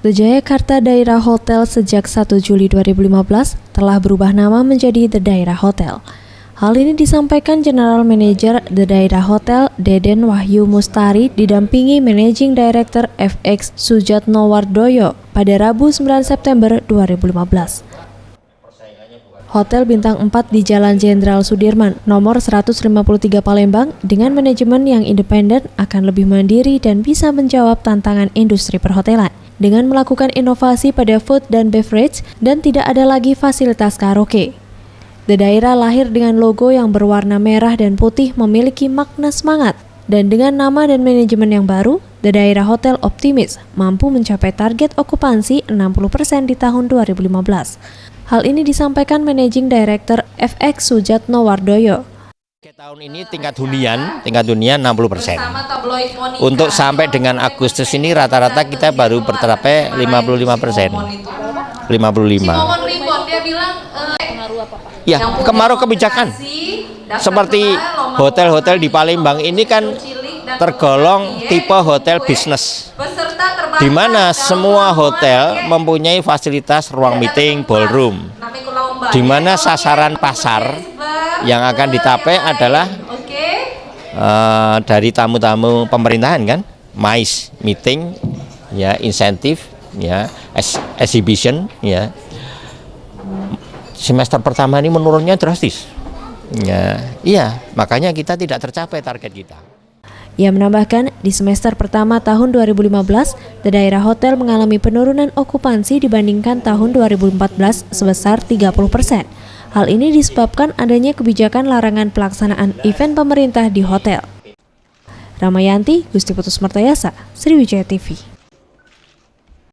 The Jayakarta Daira Hotel sejak 1 Juli 2015 telah berubah nama menjadi The Daira Hotel. Hal ini disampaikan General Manager The Daira Hotel, Deden Wahyu Mustari, didampingi Managing Director FX Sujatno Wardoyo pada Rabu 9 September 2015. Hotel bintang 4 di Jalan Jenderal Sudirman, nomor 153 Palembang, dengan manajemen yang independen akan lebih mandiri dan bisa menjawab tantangan industri perhotelan. Dengan melakukan inovasi pada food dan beverage dan tidak ada lagi fasilitas karaoke. The Daira lahir dengan logo yang berwarna merah dan putih memiliki makna semangat. Dan dengan nama dan manajemen yang baru, The Daira Hotel optimis mampu mencapai target okupansi 60% di tahun 2015. Hal ini disampaikan Managing Director FX Sujatno Wardoyo. Tahun ini tingkat hunian 60%. Untuk sampai dengan Agustus ini rata-rata kita baru tercapai 55%. 55. Ya, kemarau kebijakan. Seperti hotel-hotel di Palembang ini kan tergolong tipe hotel bisnis, di mana semua hotel mempunyai fasilitas ruang meeting, ballroom, di mana sasaran pasar yang akan ditapai adalah dari tamu-tamu pemerintahan kan, MICE, meeting, ya, insentif, ya, exhibition, ya. Semester pertama ini menurunnya drastis. Ya, iya, makanya kita tidak tercapai target kita. Ia menambahkan, di semester pertama tahun 2015, The Daira Hotel mengalami penurunan okupansi dibandingkan tahun 2014 sebesar 30%. Hal ini disebabkan adanya kebijakan larangan pelaksanaan event pemerintah di hotel. Ramayanti, Gusti Putus Martayasa, Sriwijaya TV.